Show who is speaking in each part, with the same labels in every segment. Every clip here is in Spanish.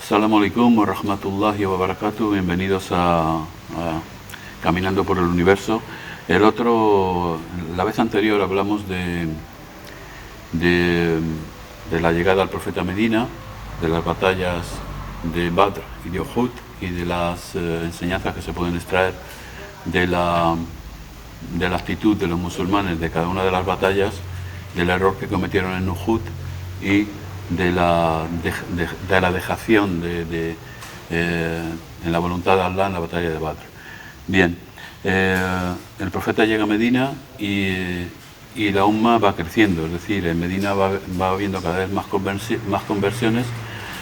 Speaker 1: Assalamu alaikum wa rahmatullahi wa barakatuh. Bienvenidos a Caminando por el Universo. La vez anterior hablamos de la llegada al profeta a Medina, de las batallas de Badr y de Uhud y de las enseñanzas que se pueden extraer de la actitud de los musulmanes de cada una de las batallas, del error que cometieron en Uhud y de la dejación en la voluntad de Allah en la batalla de Badr. Bien, el profeta llega a Medina y la umma va creciendo, es decir, en Medina va habiendo cada vez más conversiones,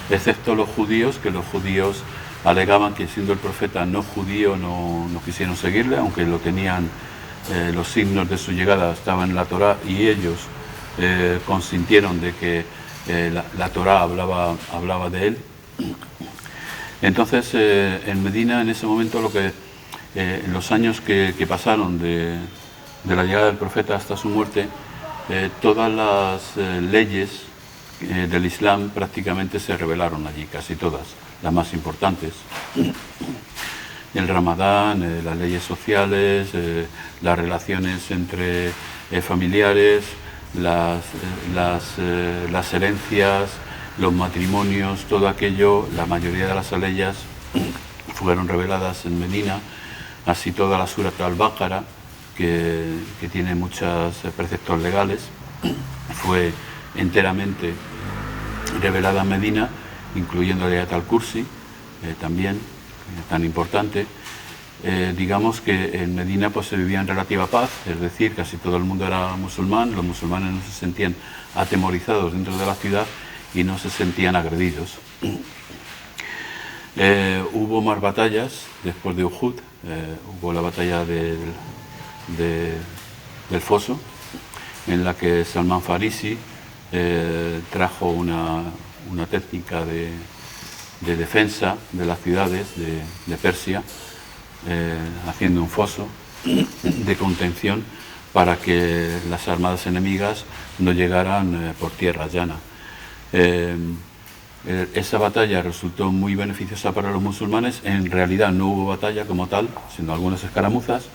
Speaker 1: excepto los judíos, que los judíos alegaban que siendo el profeta no judío no quisieron seguirle, aunque lo tenían, los signos de su llegada estaban en la Torá y ellos consintieron de que la Torá hablaba de él. Entonces, en Medina, en ese momento, en los años que pasaron de la llegada del profeta hasta su muerte, todas las leyes del Islam prácticamente se revelaron allí, casi todas, las más importantes. El Ramadán, las leyes sociales, las relaciones entre familiares, las herencias, los matrimonios, todo aquello, la mayoría de las leyes fueron reveladas en Medina, así toda la Surat al-Baqara, que tiene muchos preceptos legales, fue enteramente revelada en Medina, incluyendo el Ayat al-Kursi, también tan importante. Digamos que en Medina pues se vivía en relativa paz, es decir, casi todo el mundo era musulmán, los musulmanes no se sentían atemorizados dentro de la ciudad y no se sentían agredidos. Hubo más batallas después de Uhud, hubo la batalla del Foso, en la que Salman Farisi trajo una técnica de defensa de las ciudades de Persia, haciendo un foso de contención para que las armadas enemigas no llegaran por tierra llana. Esa batalla resultó muy beneficiosa para los musulmanes. En realidad no hubo batalla como tal, sino algunas escaramuzas.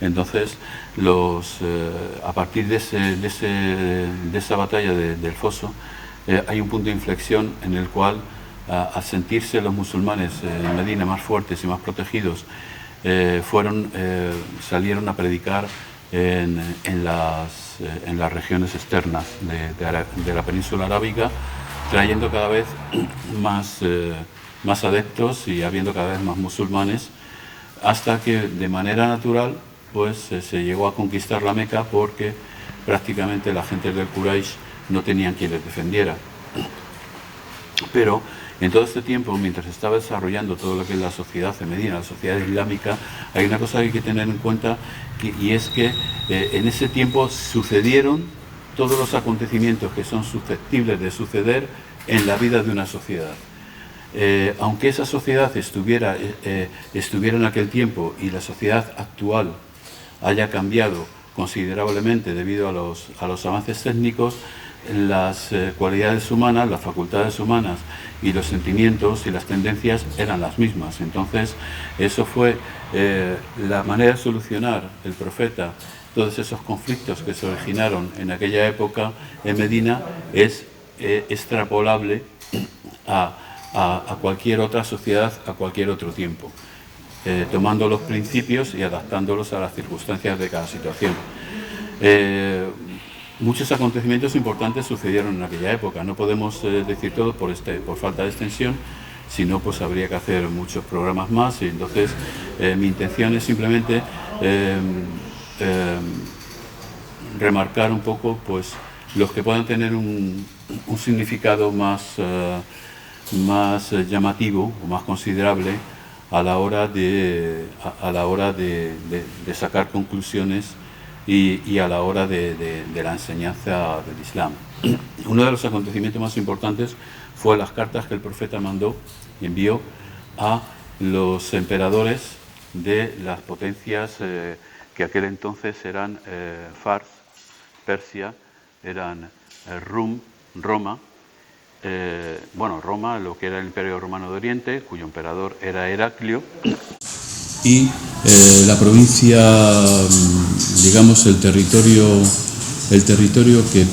Speaker 1: Entonces, a partir de esa batalla del Foso, hay un punto de inflexión en el cual, al sentirse los musulmanes en Medina más fuertes y más protegidos, salieron a predicar en las regiones externas de la península arábiga, trayendo cada vez más adeptos y habiendo cada vez más musulmanes, hasta que de manera natural pues se llegó a conquistar la Meca, porque prácticamente la gente del Quraysh no tenían quien les defendiera. Pero en todo este tiempo, mientras se estaba desarrollando todo lo que es la sociedad de Medina, la sociedad islámica, hay una cosa que hay que tener en cuenta, y es que en ese tiempo sucedieron todos los acontecimientos que son susceptibles de suceder en la vida de una sociedad. Aunque esa sociedad estuviera en aquel tiempo y la sociedad actual haya cambiado considerablemente debido a los avances técnicos, las cualidades humanas, las facultades humanas y los sentimientos y las tendencias eran las mismas. Entonces, eso fue la manera de solucionar el profeta todos esos conflictos que se originaron en aquella época en Medina, es extrapolable a cualquier otra sociedad, a cualquier otro tiempo, tomando los principios y adaptándolos a las circunstancias de cada situación. Muchos acontecimientos importantes sucedieron en aquella época. No podemos decir todo por falta de extensión, sino pues habría que hacer muchos programas más, y entonces mi intención es simplemente remarcar un poco pues los que puedan tener un significado más llamativo o más considerable a la hora de sacar conclusiones y a la hora de la enseñanza del Islam. Uno de los acontecimientos más importantes fue las cartas que el profeta envió a los emperadores de las potencias que aquel entonces eran Fars, Persia, eran Roma bueno, Roma, lo que era el Imperio Romano de Oriente, cuyo emperador era Heraclio.
Speaker 2: Y la provincia, digamos, el territorio que,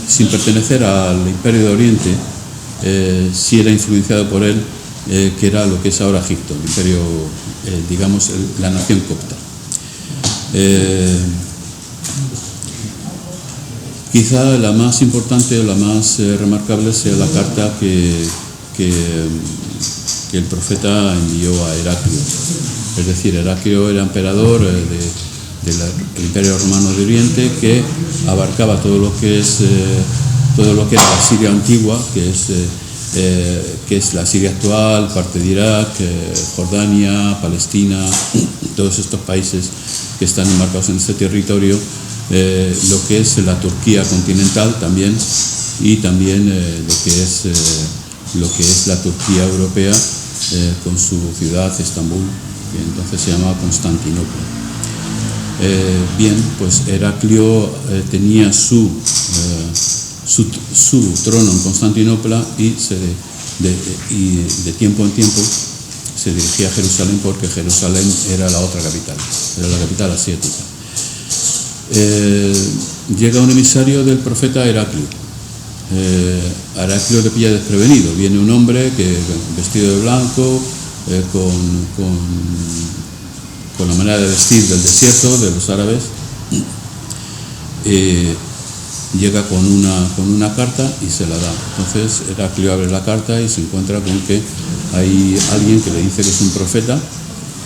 Speaker 2: sin pertenecer al Imperio de Oriente, sí era influenciado por él, que era lo que es ahora Egipto, el imperio, digamos, la nación copta. Quizá la más importante o la más remarcable sea la carta que el profeta envió a Heraclio. Es decir, Heraclio era emperador del Imperio Romano de Oriente, que abarcaba todo lo que era la Siria antigua, que es la Siria actual, parte de Irak, Jordania, Palestina, todos estos países que están enmarcados en este territorio, lo que es la Turquía continental también, y también lo que es la Turquía europea, con su ciudad Estambul, que entonces se llamaba Constantinopla. Bien, pues Heraclio tenía su trono en Constantinopla, y de tiempo en tiempo se dirigía a Jerusalén, porque Jerusalén era la otra capital, era la capital asiática. Llega un emisario del profeta Heraclio. Heraclio le pilla desprevenido. Viene un hombre vestido de blanco, con la manera de vestir del desierto, de los árabes. Llega con una carta y se la da. Entonces Heraclio abre la carta y se encuentra con que hay alguien que le dice que es un profeta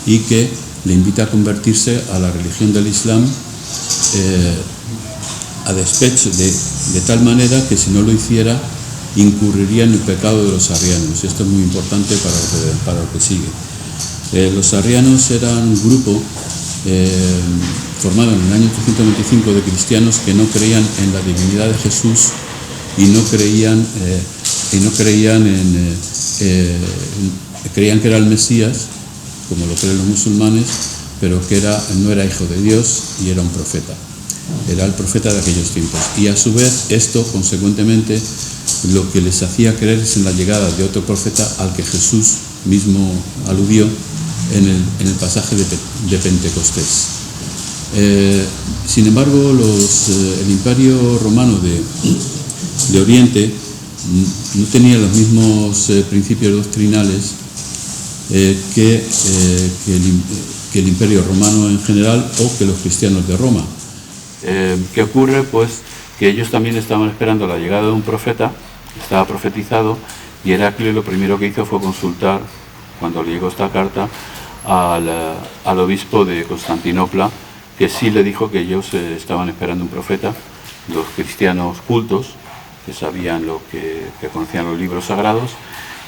Speaker 2: y que le invita a convertirse a la religión del Islam, a despecho de tal manera que si no lo hiciera incurriría en el pecado de los arrianos. Esto es muy importante para lo que sigue. Los arrianos eran un grupo formado en el año 825 de cristianos que no creían en la divinidad de Jesús y creían que era el Mesías, como lo creen los musulmanes, pero que no era hijo de Dios y era un profeta. Era el profeta de aquellos tiempos. Y a su vez, esto, consecuentemente, lo que les hacía creer es en la llegada de otro profeta al que Jesús mismo aludió en el pasaje de Pentecostés. Sin embargo, el Imperio Romano de Oriente no tenía los mismos principios doctrinales que el Imperio Romano en general, o que los cristianos de Roma.
Speaker 1: ¿Qué ocurre? Pues que ellos también estaban esperando la llegada de un profeta, estaba profetizado, y Heraclio lo primero que hizo fue consultar, cuando le llegó esta carta, al obispo de Constantinopla, que sí le dijo que ellos estaban esperando un profeta, los cristianos cultos, que sabían que conocían los libros sagrados,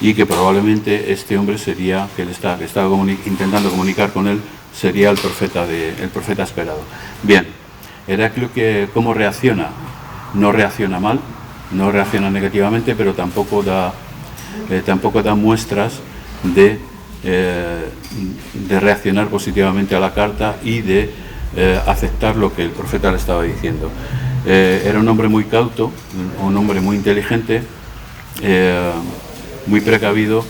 Speaker 1: y que probablemente este hombre sería, que estaba intentando comunicar con él, sería el profeta esperado. Bien, Heraclio, ¿cómo reacciona? No reacciona mal, no reacciona negativamente, pero tampoco da muestras de reaccionar positivamente a la carta y de aceptar lo que el profeta le estaba diciendo. Era un hombre muy cauto, un hombre muy inteligente, muy precavido,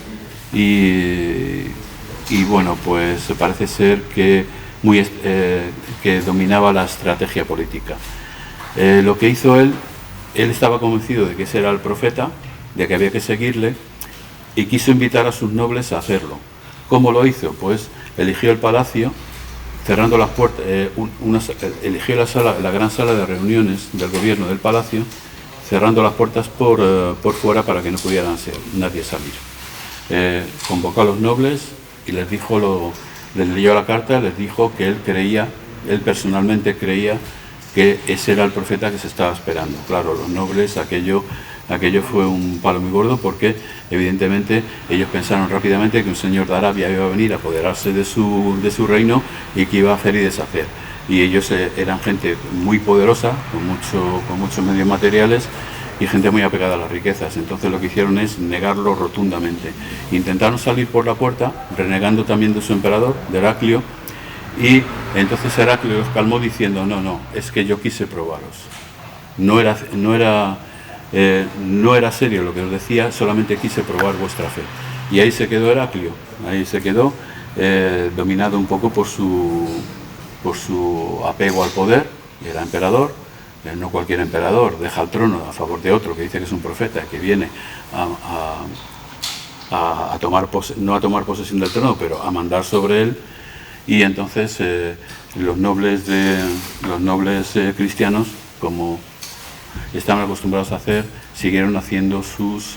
Speaker 1: y bueno, pues parece ser que dominaba la estrategia política. Lo que hizo él estaba convencido de que ese era el profeta, de que había que seguirle, y quiso invitar a sus nobles a hacerlo. ¿Cómo lo hizo? Pues eligió el palacio, cerrando las puertas, eligió la gran sala de reuniones del gobierno del palacio, cerrando las puertas por fuera para que no pudiera nadie salir. Convocó a los nobles y les leyó la carta, les dijo que él personalmente creía que ese era el profeta que se estaba esperando. Claro, los nobles, aquello fue un palo muy gordo, porque evidentemente ellos pensaron rápidamente que un señor de Arabia iba a venir a apoderarse de su reino y que iba a hacer y deshacer. Y ellos eran gente muy poderosa, con muchos medios materiales, y gente muy apegada a las riquezas. Entonces lo que hicieron es negarlo rotundamente. Intentaron salir por la puerta, renegando también de su emperador, de Heraclio, y entonces Heraclio los calmó diciendo: no, es que yo quise probaros. No era no era serio lo que os decía, solamente quise probar vuestra fe. Y ahí se quedó Heraclio, ahí se quedó dominado un poco por su apego al poder. Era emperador, no cualquier emperador deja el trono a favor de otro que dice que es un profeta, que viene a tomar no a tomar posesión del trono, pero a mandar sobre él. Y entonces los nobles cristianos, como estaban acostumbrados a hacer, siguieron haciendo sus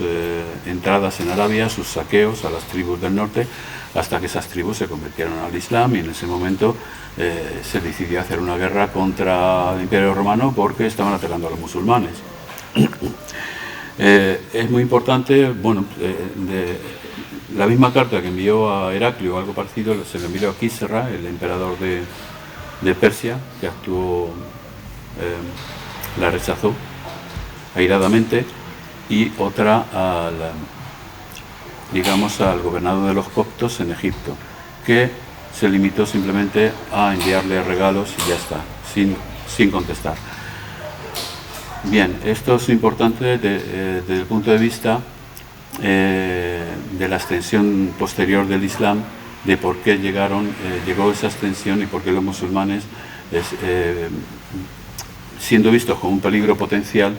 Speaker 1: entradas en Arabia, sus saqueos a las tribus del norte, hasta que esas tribus se convirtieron al Islam, y en ese momento se decidió hacer una guerra contra el Imperio Romano porque estaban atacando a los musulmanes. Es muy importante, bueno, la misma carta que envió a Heraclio, algo parecido, se le envió a Kisra, el emperador de Persia, que actuó, la rechazó airadamente, y otra al gobernador de los coptos en Egipto, que se limitó simplemente a enviarle regalos y ya está, sin contestar. Bien, esto es importante desde el punto de vista de la extensión posterior del Islam, de por qué llegó esa extensión y por qué los musulmanes, siendo vistos como un peligro potencial,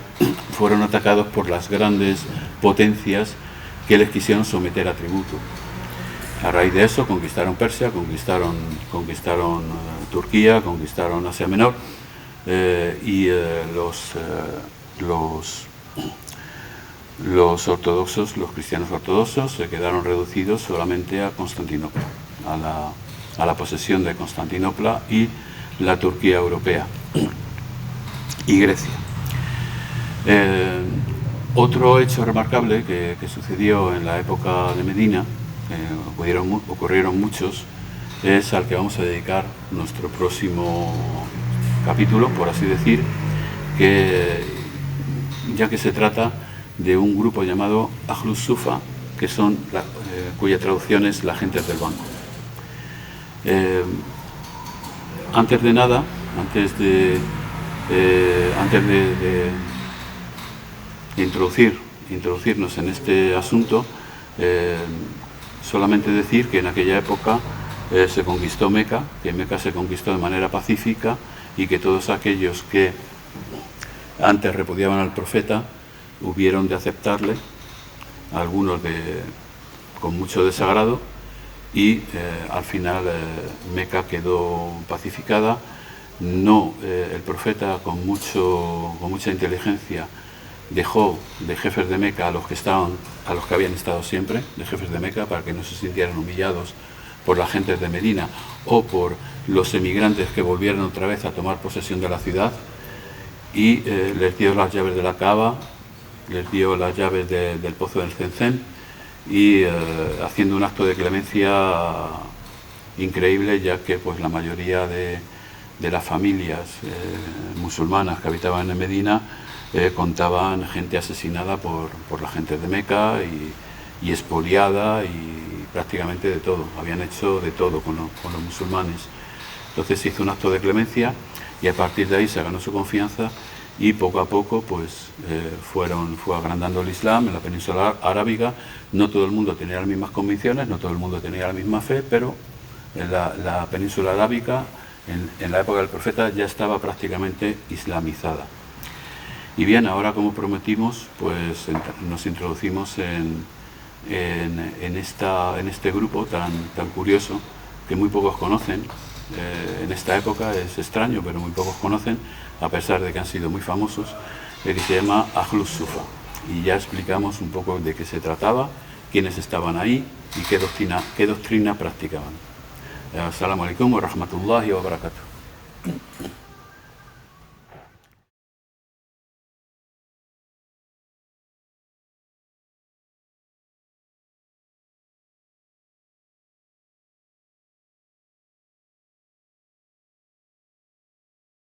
Speaker 1: fueron atacados por las grandes potencias que les quisieron someter a tributo. A raíz de eso conquistaron Persia, conquistaron Turquía, conquistaron Asia Menor, y los ortodoxos, los cristianos ortodoxos, se quedaron reducidos solamente a Constantinopla, a la posesión de Constantinopla y la Turquía europea y Grecia. Otro hecho remarcable que sucedió en la época de Medina, ocurrieron muchos, es al que vamos a dedicar nuestro próximo capítulo, por así decir, ya que se trata de un grupo llamado Ahlus Sufa, que son cuya traducción es la gente del banco. Antes de nada, antes de introducirnos en este asunto, solamente decir que en aquella época se conquistó Meca, que Meca se conquistó de manera pacífica, y que todos aquellos que antes repudiaban al profeta hubieron de aceptarle, algunos con mucho desagrado, y al final Meca quedó pacificada. No, el profeta con mucha inteligencia dejó de jefes de Meca a los que habían estado siempre, de jefes de Meca, para que no se sintieran humillados por las gentes de Medina o por los emigrantes que volvieron otra vez a tomar posesión de la ciudad, y les dio las llaves de la Kaaba, les dio las llaves del pozo del Zencén, y haciendo un acto de clemencia increíble, ya que pues la mayoría de las familias musulmanas que habitaban en Medina contaban gente asesinada por la gente de Meca y expoliada, y prácticamente de todo, habían hecho de todo con los musulmanes. Entonces se hizo un acto de clemencia, y a partir de ahí se ganó su confianza, y poco a poco pues fue agrandando el Islam en la península arábiga. No todo el mundo tenía las mismas convicciones, no todo el mundo tenía la misma fe, pero en la península arábiga en la época del profeta ya estaba prácticamente islamizada. Y bien, ahora, como prometimos, pues nos introducimos en este grupo tan curioso, que muy pocos conocen. En esta época es extraño, pero muy pocos conocen, a pesar de que han sido muy famosos, que se llama Ahlus Sufa. Y ya explicamos un poco de qué se trataba, quiénes estaban ahí y qué doctrina practicaban. Assalamu alaikum wa rahmatullahi wa barakatuh.